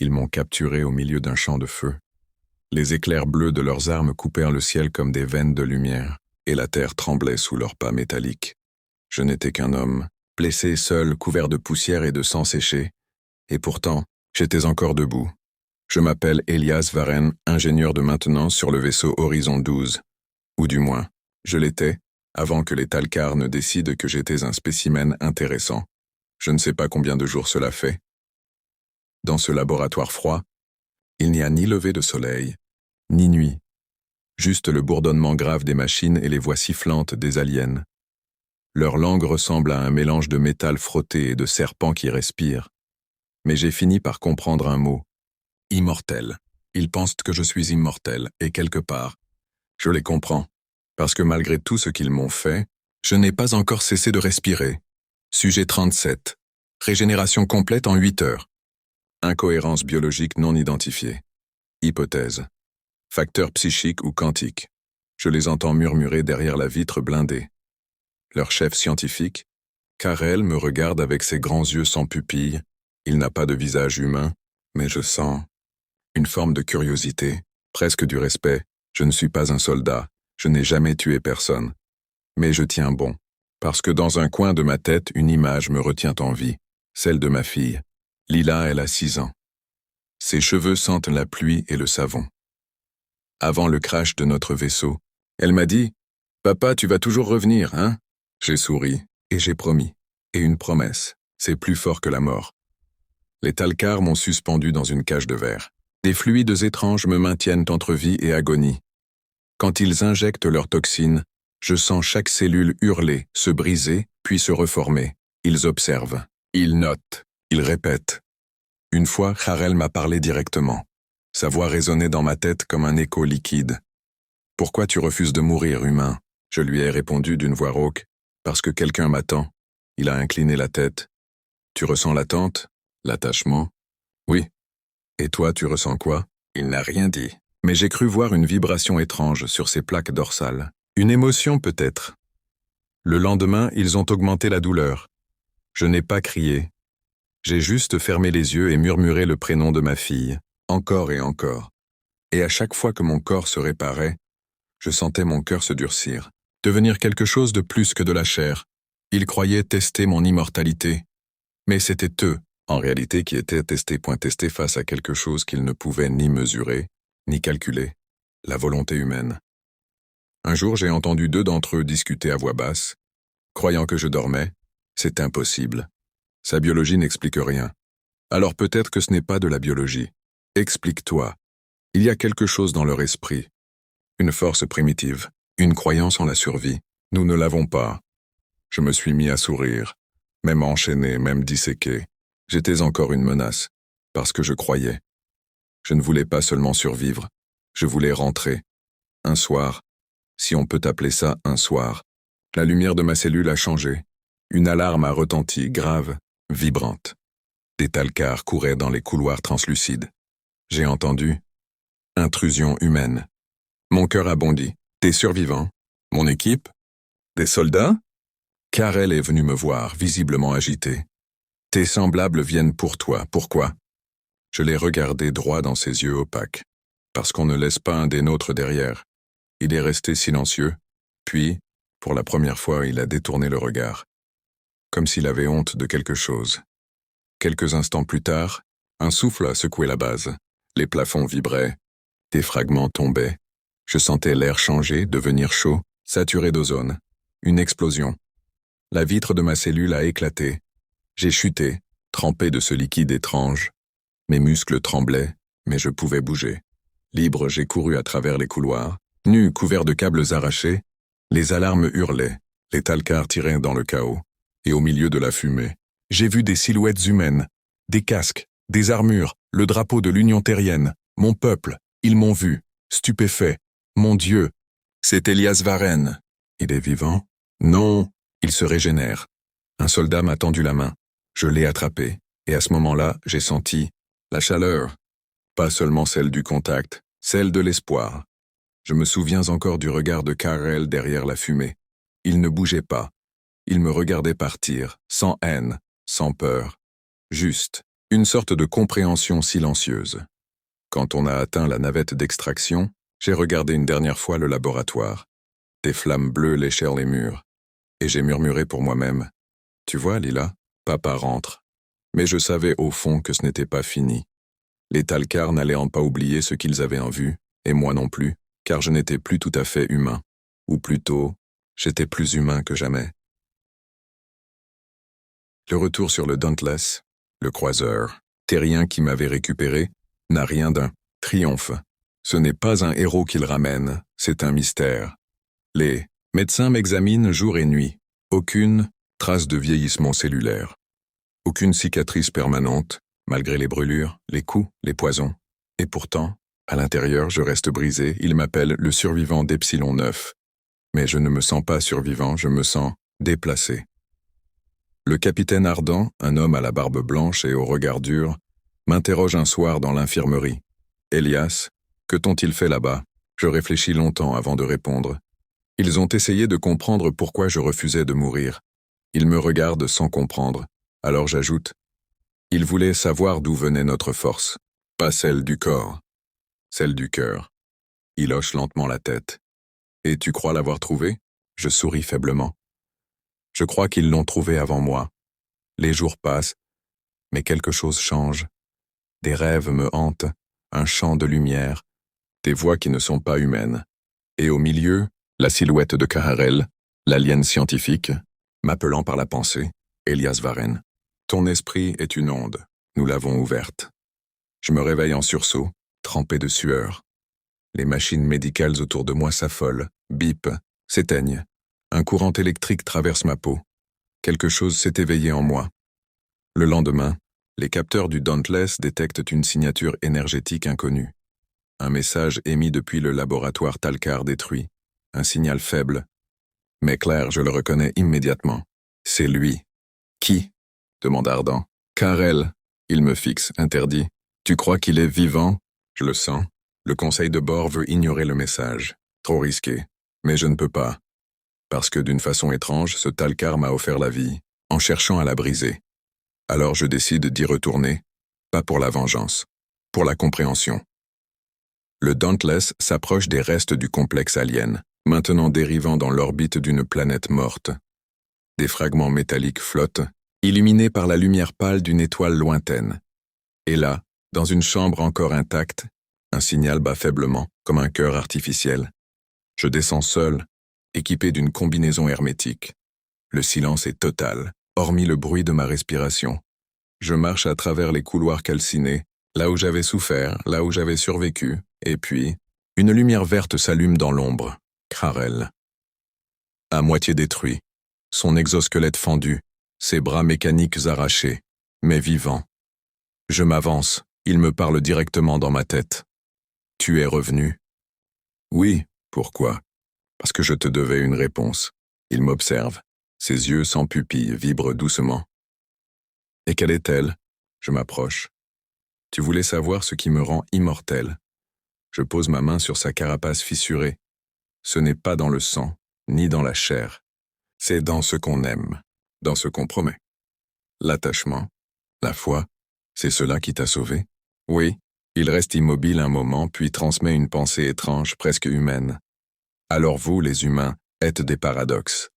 Ils m'ont capturé au milieu d'un champ de feu. Les éclairs bleus de leurs armes coupèrent le ciel comme des veines de lumière, et la terre tremblait sous leurs pas métalliques. Je n'étais qu'un homme, blessé, seul, couvert de poussière et de sang séché, et pourtant, j'étais encore debout. Je m'appelle Elias Varenne, ingénieur de maintenance sur le vaisseau Horizon 12. Ou du moins, je l'étais, avant que les Talcars ne décident que j'étais un spécimen intéressant. Je ne sais pas combien de jours cela fait. Dans ce laboratoire froid, il n'y a ni lever de soleil, ni nuit. Juste le bourdonnement grave des machines et les voix sifflantes des aliens. Leur langue ressemble à un mélange de métal frotté et de serpents qui respirent. Mais j'ai fini par comprendre un mot. Immortel. Ils pensent que je suis immortel, et quelque part, je les comprends. Parce que malgré tout ce qu'ils m'ont fait, je n'ai pas encore cessé de respirer. Sujet 37. Régénération complète en 8 heures. Incohérence biologique non identifiée. Hypothèse. Facteur psychique ou quantique. Je les entends murmurer derrière la vitre blindée. Leur chef scientifique, Karel, me regarde avec ses grands yeux sans pupille. Il n'a pas de visage humain, mais je sens une forme de curiosité, presque du respect. Je ne suis pas un soldat, je n'ai jamais tué personne. Mais je tiens bon, parce que dans un coin de ma tête, une image me retient en vie, celle de ma fille. Lila, elle a 6 ans. Ses cheveux sentent la pluie et le savon. Avant le crash de notre vaisseau, elle m'a dit « Papa, tu vas toujours revenir, hein ?» J'ai souri, et j'ai promis. Et une promesse, c'est plus fort que la mort. Les Talcars m'ont suspendu dans une cage de verre. Des fluides étranges me maintiennent entre vie et agonie. Quand ils injectent leurs toxines, je sens chaque cellule hurler, se briser, puis se reformer. Ils observent, ils notent, ils répètent. Une fois, Karel m'a parlé directement. Sa voix résonnait dans ma tête comme un écho liquide. « Pourquoi tu refuses de mourir, humain ?» Je lui ai répondu d'une voix rauque. « Parce que quelqu'un m'attend. » Il a incliné la tête. « Tu ressens l'attente? L'attachement? » « Oui. » « Et toi, tu ressens quoi ?» Il n'a rien dit. Mais j'ai cru voir une vibration étrange sur ses plaques dorsales. Une émotion peut-être. Le lendemain, ils ont augmenté la douleur. Je n'ai pas crié. J'ai juste fermé les yeux et murmuré le prénom de ma fille, encore et encore. Et à chaque fois que mon corps se réparait, je sentais mon cœur se durcir, devenir quelque chose de plus que de la chair. Ils croyaient tester mon immortalité. Mais c'était eux, en réalité, qui étaient testés face à quelque chose qu'ils ne pouvaient ni mesurer, ni calculer, la volonté humaine. Un jour, j'ai entendu 2 d'entre eux discuter à voix basse. Croyant que je dormais, c'est impossible. Sa biologie n'explique rien. Alors peut-être que ce n'est pas de la biologie. Explique-toi. Il y a quelque chose dans leur esprit. Une force primitive, une croyance en la survie. Nous ne l'avons pas. Je me suis mis à sourire, même enchaîné, même disséqué. J'étais encore une menace, parce que je croyais. Je ne voulais pas seulement survivre, je voulais rentrer. Un soir, si on peut appeler ça un soir, la lumière de ma cellule a changé. Une alarme a retenti, grave, vibrante. Des Talcars couraient dans les couloirs translucides. J'ai entendu « Intrusion humaine ». Mon cœur a bondi. Des survivants? Mon équipe? Des soldats? Karel est venu me voir, visiblement agité. Tes semblables viennent pour toi, pourquoi? Je l'ai regardé droit dans ses yeux opaques. Parce qu'on ne laisse pas un des nôtres derrière. Il est resté silencieux, puis, pour la première fois, il a détourné le regard. Comme s'il avait honte de quelque chose. Quelques instants plus tard, un souffle a secoué la base. Les plafonds vibraient, des fragments tombaient. Je sentais l'air changer, devenir chaud, saturé d'ozone. Une explosion. La vitre de ma cellule a éclaté. J'ai chuté, trempé de ce liquide étrange. Mes muscles tremblaient, mais je pouvais bouger. Libre, j'ai couru à travers les couloirs. Nu, couvert de câbles arrachés, les alarmes hurlaient, les Talcars tiraient dans le chaos. Et au milieu de la fumée, j'ai vu des silhouettes humaines, des casques, des armures, le drapeau de l'Union terrienne, mon peuple. Ils m'ont vu, stupéfait. Mon Dieu, c'est Elias Varenne. Il est vivant? Non, il se régénère. Un soldat m'a tendu la main. Je l'ai attrapé, et à ce moment-là, j'ai senti la chaleur. Pas seulement celle du contact, celle de l'espoir. Je me souviens encore du regard de Karel derrière la fumée. Il ne bougeait pas. Il me regardait partir, sans haine, sans peur. Juste, Une sorte de compréhension silencieuse. Quand on a atteint la navette d'extraction, j'ai regardé une dernière fois le laboratoire. Des flammes bleues léchèrent les murs. Et j'ai murmuré pour moi-même. Tu vois, Lila, papa rentre. Mais je savais au fond que ce n'était pas fini. Les Talcars n'allaient pas oublier ce qu'ils avaient en vue, et moi non plus, car je n'étais plus tout à fait humain. Ou plutôt, j'étais plus humain que jamais. Le retour sur le Dauntless, le croiseur, terrien qui m'avait récupéré, n'a rien d'un triomphe. Ce n'est pas un héros qu'il ramène, c'est un mystère. Les médecins m'examinent jour et nuit. Aucune trace de vieillissement cellulaire. Aucune cicatrice permanente, malgré les brûlures, les coups, les poisons. Et pourtant, à l'intérieur, je reste brisé. Ils m'appellent le survivant d'Epsilon 9. Mais je ne me sens pas survivant, je me sens déplacé. Le capitaine Ardent, un homme à la barbe blanche et au regard dur, m'interroge un soir dans l'infirmerie. « Elias, que t'ont-ils fait là-bas » Je réfléchis longtemps avant de répondre. Ils ont essayé de comprendre pourquoi je refusais de mourir. Ils me regardent sans comprendre. Alors j'ajoute. Ils voulaient savoir d'où venait notre force. Pas celle du corps. Celle du cœur. Il hoche lentement la tête. Et tu crois l'avoir trouvée ? Je souris faiblement. Je crois qu'ils l'ont trouvée avant moi. Les jours passent, mais quelque chose change. Des rêves me hantent, un champ de lumière, des voix qui ne sont pas humaines. Et au milieu, la silhouette de Kaharel, l'alien scientifique, m'appelant par la pensée, Elias Varenne. Ton esprit est une onde, nous l'avons ouverte. Je me réveille en sursaut, trempé de sueur. Les machines médicales autour de moi s'affolent, bipent, s'éteignent. Un courant électrique traverse ma peau. Quelque chose s'est éveillé en moi. Le lendemain, les capteurs du Dauntless détectent une signature énergétique inconnue. Un message émis depuis le laboratoire Talcar détruit. Un signal faible. Mais clair, je le reconnais immédiatement. C'est lui. Qui ? Demande Ardent. Karel. Il me fixe, interdit. Tu crois qu'il est vivant ? Je le sens. Le conseil de bord veut ignorer le message. Trop risqué. Mais je ne peux pas. Parce que d'une façon étrange, ce Talcar m'a offert la vie, en cherchant à la briser. Alors je décide d'y retourner, pas pour la vengeance, pour la compréhension. Le Dauntless s'approche des restes du complexe alien, maintenant dérivant dans l'orbite d'une planète morte. Des fragments métalliques flottent, illuminés par la lumière pâle d'une étoile lointaine. Et là, dans une chambre encore intacte, un signal bat faiblement, comme un cœur artificiel. Je descends seul, équipé d'une combinaison hermétique. Le silence est total, hormis le bruit de ma respiration. Je marche à travers les couloirs calcinés, là où j'avais souffert, là où j'avais survécu, et puis, une lumière verte s'allume dans l'ombre. Karel. À moitié détruit, son exosquelette fendu, ses bras mécaniques arrachés, mais vivant. Je m'avance, il me parle directement dans ma tête. Tu es revenu. Oui, pourquoi ? Parce que je te devais une réponse. Il m'observe. Ses yeux sans pupille vibrent doucement. Et quelle est-elle ? Je m'approche. Tu voulais savoir ce qui me rend immortel. Je pose ma main sur sa carapace fissurée. Ce n'est pas dans le sang, ni dans la chair. C'est dans ce qu'on aime, dans ce qu'on promet. L'attachement, la foi, c'est cela qui t'a sauvé ? Oui, il reste immobile un moment, puis transmet une pensée étrange, presque humaine. Alors vous, les humains, êtes des paradoxes.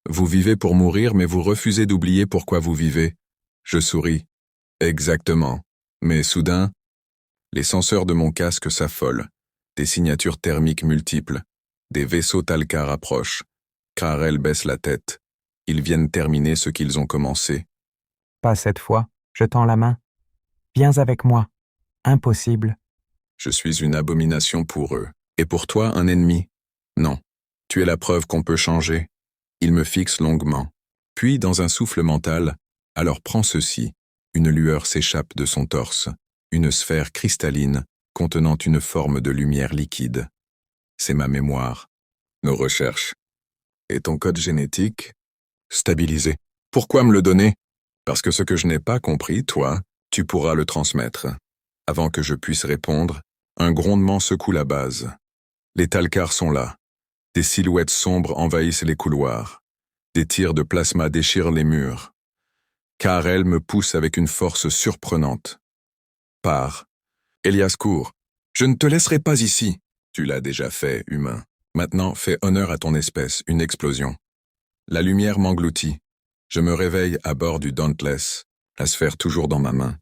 Vous vivez pour mourir, mais vous refusez d'oublier pourquoi vous vivez. Je souris. Exactement. Mais soudain, les senseurs de mon casque s'affolent. Des signatures thermiques multiples. Des vaisseaux Talcar approchent. Karel baisse la tête. Ils viennent terminer ce qu'ils ont commencé. Pas cette fois. Je tends la main. Viens avec moi. Impossible. Je suis une abomination pour eux. Et pour toi, un ennemi. Non. Tu es la preuve qu'on peut changer. Il me fixe longuement. Puis, dans un souffle mental, alors prends ceci. Une lueur s'échappe de son torse. Une sphère cristalline contenant une forme de lumière liquide. C'est ma mémoire. Nos recherches. Et ton code génétique ? Stabilisé. Pourquoi me le donner ? Parce que ce que je n'ai pas compris, toi, tu pourras le transmettre. Avant que je puisse répondre, un grondement secoue la base. Les Talcars sont là. Des silhouettes sombres envahissent les couloirs. Des tirs de plasma déchirent les murs. car elle me pousse avec une force surprenante. Pars. Elias court. Je ne te laisserai pas ici. Tu l'as déjà fait, humain. Maintenant, fais honneur à ton espèce, une explosion. La lumière m'engloutit. Je me réveille à bord du Dauntless, la sphère toujours dans ma main.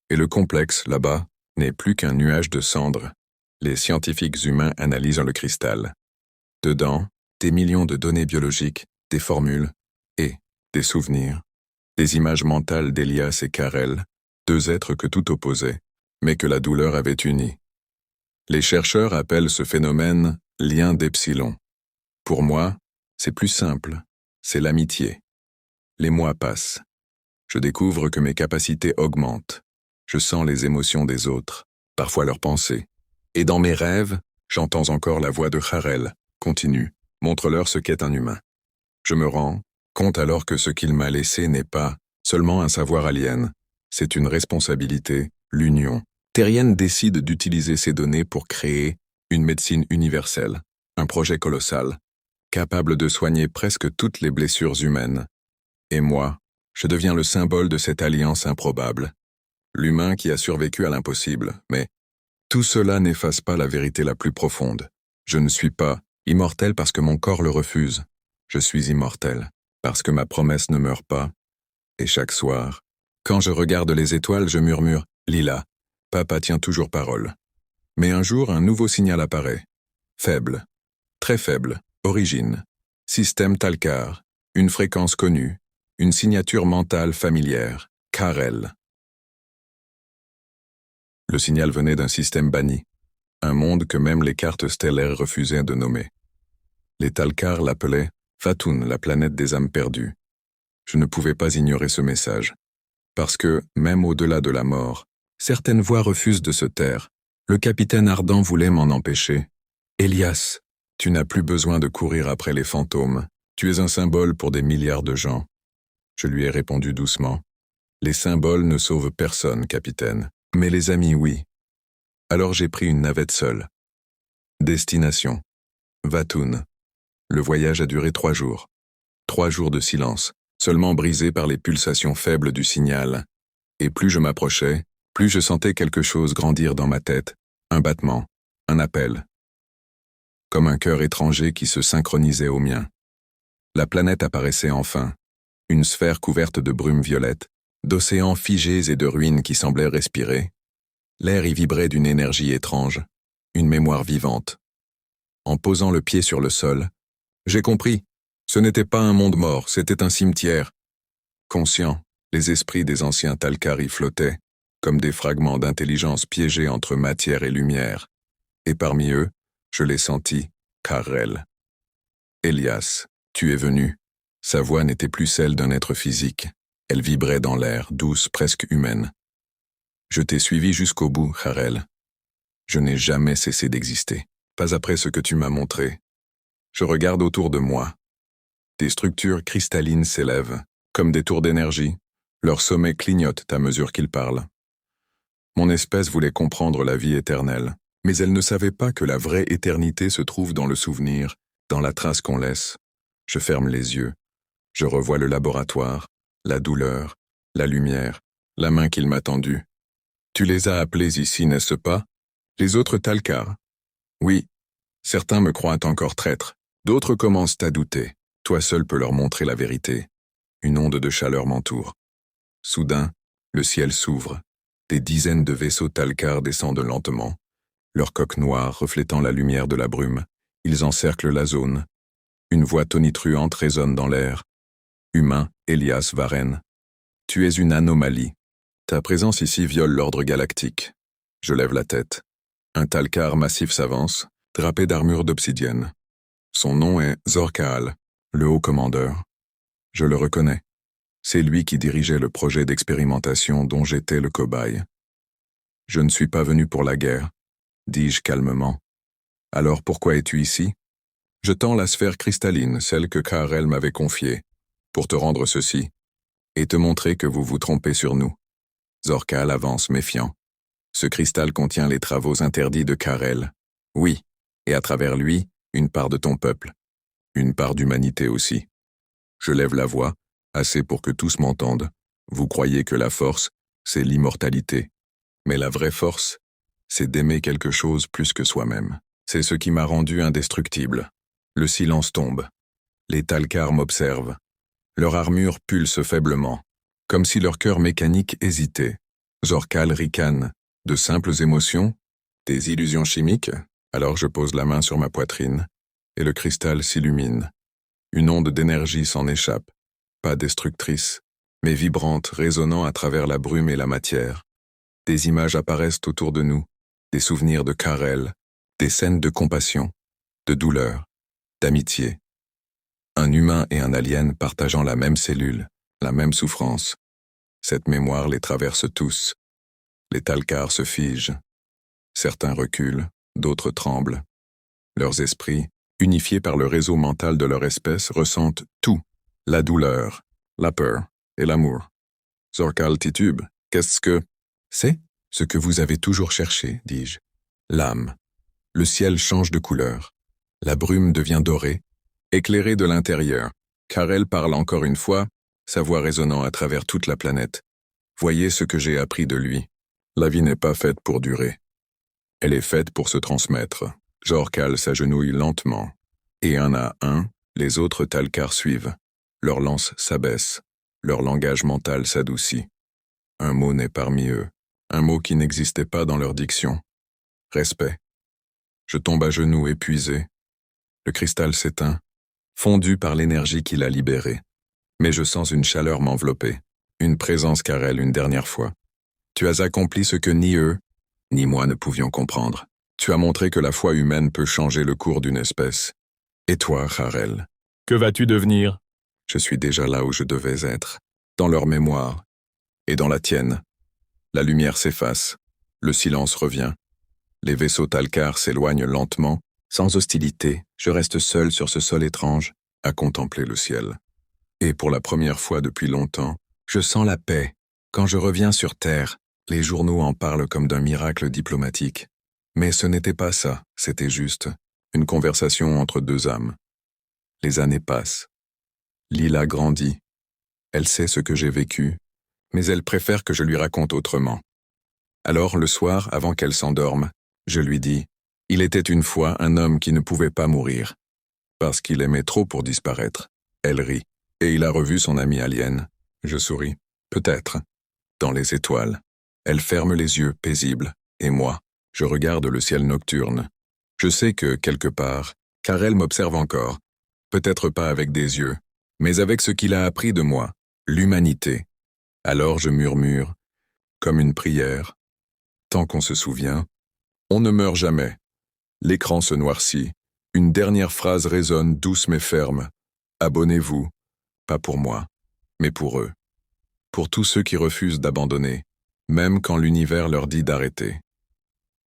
Et le complexe, là-bas, n'est plus qu'un nuage de cendres. Les scientifiques humains analysent le cristal. Dedans, des millions de données biologiques, des formules et des souvenirs. Des images mentales d'Elias et Karel, deux êtres que tout opposait, mais que la douleur avait unis. Les chercheurs appellent ce phénomène « lien d'Epsilon ». Pour moi, c'est plus simple, c'est l'amitié. Les mois passent. Je découvre que mes capacités augmentent. Je sens les émotions des autres, parfois leurs pensées. Et dans mes rêves, j'entends encore la voix de Karel. Continue, montre-leur ce qu'est un humain. Je me rends compte alors que ce qu'il m'a laissé n'est pas seulement un savoir alien, c'est une responsabilité, l'union. Terrienne décide d'utiliser ces données pour créer une médecine universelle, un projet colossal, capable de soigner presque toutes les blessures humaines. Et moi, je deviens le symbole de cette alliance improbable. L'humain qui a survécu à l'impossible, mais tout cela n'efface pas la vérité la plus profonde. Je ne suis pas immortel parce que mon corps le refuse. Je suis immortel parce que ma promesse ne meurt pas. Et chaque soir, quand je regarde les étoiles, je murmure « Lila ». Papa tient toujours parole. Mais un jour, un nouveau signal apparaît. Faible, très faible, origine, système Talcar, une fréquence connue, une signature mentale familière, Karel. Le signal venait d'un système banni, un monde que même les cartes stellaires refusaient de nommer. Les Talcar l'appelaient Fatoun, la planète des âmes perdues. Je ne pouvais pas ignorer ce message, parce que, même au-delà de la mort, certaines voix refusent de se taire. Le capitaine Ardent voulait m'en empêcher. « Elias, tu n'as plus besoin de courir après les fantômes. Tu es un symbole pour des milliards de gens. » Je lui ai répondu doucement. « Les symboles ne sauvent personne, capitaine. Mais les amis, oui. » Alors j'ai pris une navette seule. Destination. Vatoun. Le voyage a duré 3 jours. 3 jours de silence, seulement brisés par les pulsations faibles du signal. Et plus je m'approchais, plus je sentais quelque chose grandir dans ma tête, un battement, un appel. Comme un cœur étranger qui se synchronisait au mien. La planète apparaissait enfin, une sphère couverte de brume violette, d'océans figés et de ruines qui semblaient respirer. L'air y vibrait d'une énergie étrange, une mémoire vivante. En posant le pied sur le sol, j'ai compris, ce n'était pas un monde mort, c'était un cimetière. Conscient, les esprits des anciens Talcar y flottaient, comme des fragments d'intelligence piégés entre matière et lumière. Et parmi eux, je l'ai senti, Karel. Elias, tu es venu. Sa voix n'était plus celle d'un être physique. Elle vibrait dans l'air, douce, presque humaine. Je t'ai suivi jusqu'au bout, Karel. Je n'ai jamais cessé d'exister, pas après ce que tu m'as montré. Je regarde autour de moi. Des structures cristallines s'élèvent, comme des tours d'énergie. Leurs sommets clignotent à mesure qu'ils parlent. Mon espèce voulait comprendre la vie éternelle, mais elle ne savait pas que la vraie éternité se trouve dans le souvenir, dans la trace qu'on laisse. Je ferme les yeux. Je revois le laboratoire, la douleur, la lumière, la main qu'il m'a tendue. Tu les as appelés ici, n'est-ce pas? Les autres Talcar? Oui. Certains me croient encore traître. D'autres commencent à douter. Toi seul peux leur montrer la vérité. Une onde de chaleur m'entoure. Soudain, le ciel s'ouvre. Des dizaines de vaisseaux Talcar descendent lentement. Leurs coques noires reflétant la lumière de la brume, ils encerclent la zone. Une voix tonitruante résonne dans l'air. Humain, Elias Varenne. Tu es une anomalie. Ta présence ici viole l'ordre galactique. Je lève la tête. Un Talcar massif s'avance, drapé d'armure d'obsidienne. Son nom est Zorkaal, le haut commandeur. Je le reconnais. C'est lui qui dirigeait le projet d'expérimentation dont j'étais le cobaye. Je ne suis pas venu pour la guerre, dis-je calmement. Alors pourquoi es-tu ici? Je tends la sphère cristalline, celle que Karel m'avait confiée, pour te rendre ceci, et te montrer que vous vous trompez sur nous. Zorkaal avance méfiant. Ce cristal contient les travaux interdits de Karel. Oui, et à travers lui, une part de ton peuple. Une part d'humanité aussi. Je lève la voix, assez pour que tous m'entendent. Vous croyez que la force, c'est l'immortalité. Mais la vraie force, c'est d'aimer quelque chose plus que soi-même. C'est ce qui m'a rendu indestructible. Le silence tombe. Les Talcars m'observent. Leur armure pulse faiblement, comme si leur cœur mécanique hésitait. Zorkal ricane. De simples émotions? Des illusions chimiques? Alors je pose la main sur ma poitrine, et le cristal s'illumine. Une onde d'énergie s'en échappe, pas destructrice, mais vibrante, résonnant à travers la brume et la matière. Des images apparaissent autour de nous, des souvenirs de Karel, des scènes de compassion, de douleur, d'amitié. Un humain et un alien partageant la même cellule, la même souffrance. Cette mémoire les traverse tous. Les Talcars se figent. Certains reculent, d'autres tremblent. Leurs esprits, unifiés par le réseau mental de leur espèce, ressentent tout, la douleur, la peur et l'amour. Zorkal titube, qu'est-ce que... C'est ce que vous avez toujours cherché, dis-je. L'âme. Le ciel change de couleur. La brume devient dorée, éclairée de l'intérieur. Karel parle encore une fois, sa voix résonnant à travers toute la planète. Voyez ce que j'ai appris de lui. La vie n'est pas faite pour durer. Elle est faite pour se transmettre. Zorkal s'agenouille lentement. Et un à un, les autres Talcars suivent. Leur lance s'abaisse. Leur langage mental s'adoucit. Un mot naît parmi eux. Un mot qui n'existait pas dans leur diction. Respect. Je tombe à genoux épuisé. Le cristal s'éteint, fondu par l'énergie qui l'a libéré. Mais je sens une chaleur m'envelopper. Une présence Karel une dernière fois. Tu as accompli ce que ni eux, ni moi ne pouvions comprendre. Tu as montré que la foi humaine peut changer le cours d'une espèce. Et toi, Karel? Que vas-tu devenir? Je suis déjà là où je devais être, dans leur mémoire, et dans la tienne. La lumière s'efface, le silence revient. Les vaisseaux Talcars s'éloignent lentement, sans hostilité. Je reste seul sur ce sol étrange, à contempler le ciel. Et pour la première fois depuis longtemps, je sens la paix. Quand je reviens sur Terre, les journaux en parlent comme d'un miracle diplomatique. Mais ce n'était pas ça, c'était juste une conversation entre deux âmes. Les années passent. Lila grandit. Elle sait ce que j'ai vécu, mais elle préfère que je lui raconte autrement. Alors, le soir, avant qu'elle s'endorme, je lui dis « Il était une fois un homme qui ne pouvait pas mourir. Parce qu'il aimait trop pour disparaître. » Elle rit. Et il a revu son ami alien. Je souris. Peut-être. Dans les étoiles. Elle ferme les yeux, paisible. Et moi, je regarde le ciel nocturne. Je sais que, quelque part, Karel m'observe encore. Peut-être pas avec des yeux, mais avec ce qu'il a appris de moi, l'humanité. Alors je murmure, comme une prière. Tant qu'on se souvient, on ne meurt jamais. L'écran se noircit. Une dernière phrase résonne douce mais ferme. Abonnez-vous. Pas pour moi, mais pour eux. Pour tous ceux qui refusent d'abandonner, même quand l'univers leur dit d'arrêter.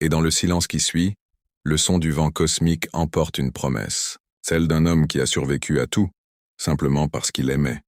Et dans le silence qui suit, le son du vent cosmique emporte une promesse, celle d'un homme qui a survécu à tout, simplement parce qu'il aimait.